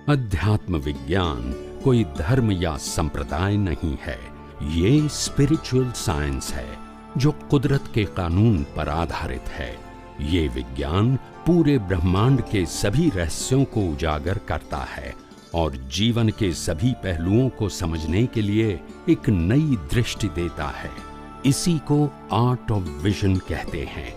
अध्यात्म विज्ञान कोई धर्म या संप्रदाय नहीं है, ये स्पिरिचुअल साइंस है जो कुदरत के कानून पर आधारित है। ये विज्ञान पूरे ब्रह्मांड के सभी रहस्यों को उजागर करता है और जीवन के सभी पहलुओं को समझने के लिए एक नई दृष्टि देता है। इसी को आर्ट ऑफ विजन कहते हैं,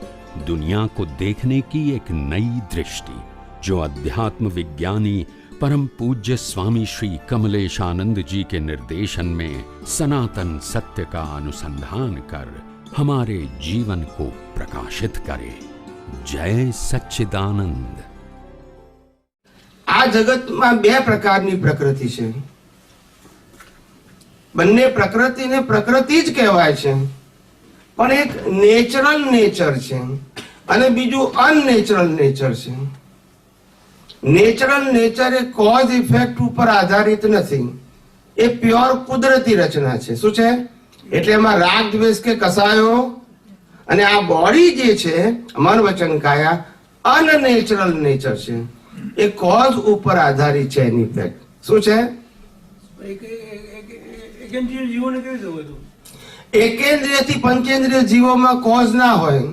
दुनिया को देखने की एक नई दृष्टि, जो अध्यात्म विज्ञानी परम पूज्य स्वामी श्री कमलेशानंद जी के निर्देशन में सनातन सत्य का अनुसंधान कर हमारे जीवन को प्रकाशित करे। जय सच्चिदानंद। आ जगत में बे प्रकारनी प्रकृति छे, बंने प्रकृति ने प्रकृति ज कहेवाय छे, पण एक नेचरल नेचर छे अने बीजू अननेचरल नेचर छे। नेचरल नेचर ए कॉज इफेक्ट ऊपर आधारित नहीं, ए प्योर कुदरती रचना छे। शुं छे? એટલે એમાં રાગ દ્વેષ કે કસાયો અને આ બોડી જે છે મન વચન કાયા અનનેચરલ નેચર છે, એ કોઝ ઉપર આધારિત છે એની ઇફેક્ટ। શું છે? એકેન્દ્રિયથી પંચેન્દ્રિય જીવોમાં કોઝ ના હોય,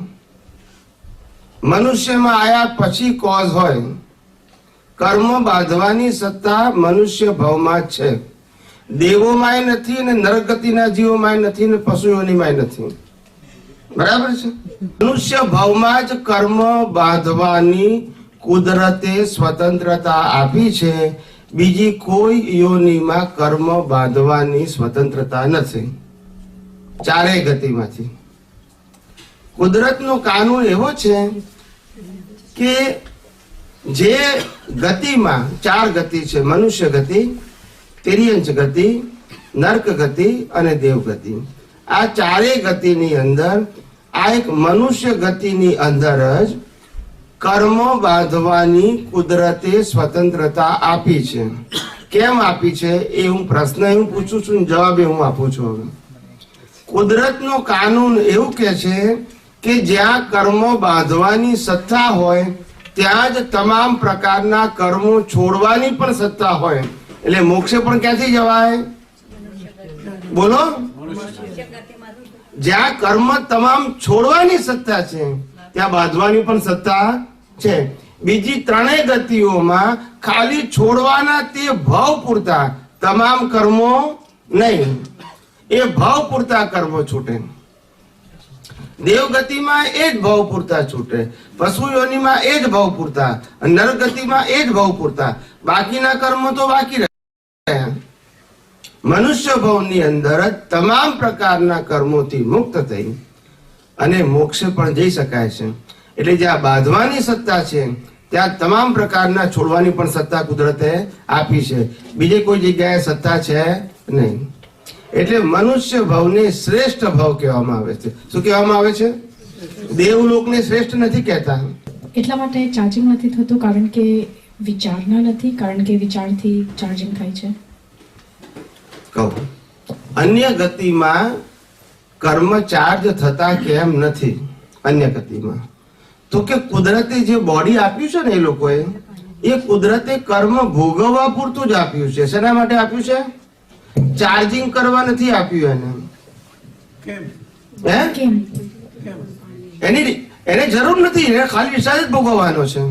મનુષ્યમાં આયા પછી કોઝ હોય। કર્મ બાંધવાની સત્તા મનુષ્ય ભાવમાં જ છે, દેવોમાંય નથી ને નરગતિના જીવોમાંય નથી ને પશુઓનીમાંય નથી। બરાબર છે? મનુષ્ય ભાવમાં જ કર્મ બાંધવાની કુદરતે સ્વતંત્રતા આપી છે, બીજી કોઈ યોનિમાં કર્મ બાંધવાની સ્વતંત્રતા નથી। ચારેય ગતિમાંથી કુદરતનો કાનૂન એવો છે કે જે ગતિમાં ચાર ગતિ છે, મનુષ્ય ગતિ, तिर्यंच गति, नर्क गति અને देव गति। आ चारे गतिनी अंदर आ एक मनुष्य गतिनी अंदर ज कर्म बांधवानी कुदरते स्वतंत्रता आपी छे। केम आपी छे ए हूँ प्रश्न हूँ पूछूं छूं, जवाब हूँ आपू छूं। कुदरतनो कानून एवुं कहे छे के ज्यां कर्म बांधवानी सत्ता होय त्यां ज तमाम प्रकारना कर्मो छोड़वानी पण सत्ता होय। એટલે મોક્ષે પણ ક્યાંથી જવાય? બોલો, જ્યાં કર્મ તમામ છોડવાની સત્તા છે ત્યાં બાંધવાની પણ સત્તા છે। બીજી ત્રણેય ગતિઓમાં ખાલી છોડવાના તે ભાવ પૂરતા તમામ કર્મો નહીં, એ ભાવ પૂરતા કર્મો છૂટે। દેવ ગતિમાં એ જ ભાવ પૂરતા છૂટે, પશુ યોનિમાં એ જ ભાવ પૂરતા, નર ગતિમાં એ જ ભાવ પૂરતા, બાકીના કર્મો તો બાકી રહે। મનુષ્ય ભાવની અંદર જ તમામ પ્રકારના કર્મોથી મુક્ત થઈ અને મોક્ષે પણ જઈ શકાય છે। એટલે જ્યાં બાંધવાની સત્તા છે ત્યાં તમામ પ્રકારના છોડવાની પણ સત્તા કુદરતે આપી છે, બીજે કોઈ જગ્યાએ સત્તા છે નહીં। એટલે મનુષ્ય ભાવને શ્રેષ્ઠ ભાવ કહેવામાં આવે છે। શું કહેવામાં આવે છે? દેવલોકને શ્રેષ્ઠ નથી કહેતા। એટલા માટે ચાર્જિંગ નથી થતું કારણ કે વિચારના નથી, કારણ કે વિચારથી ચાર્જિંગ થાય છે। કહું, અન્ય ગતિમાં કર્મ ચાર્જ થતા કેમ નથી? અન્ય ગતિમાં તો કે કુદરતે જે બોડી આપ્યું છે ને એ લોકોએ, એ કુદરતે કર્મ ભોગવવા પૂરતું જ આપ્યું છે। શેના માટે આપ્યું છે? ચાર્જિંગ કરવા નથી આપ્યું એને। એને જરૂર નથી, એને ખાલી રિઝલ્ટ ભોગવવાનો છે।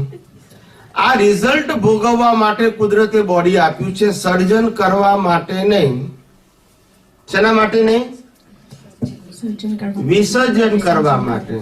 આ રિઝલ્ટ ભોગવવા માટે કુદરતે બોડી આપ્યું છે, સર્જન કરવા માટે નહીં। શેના માટે નહીં? વિસર્જન કરવા માટે।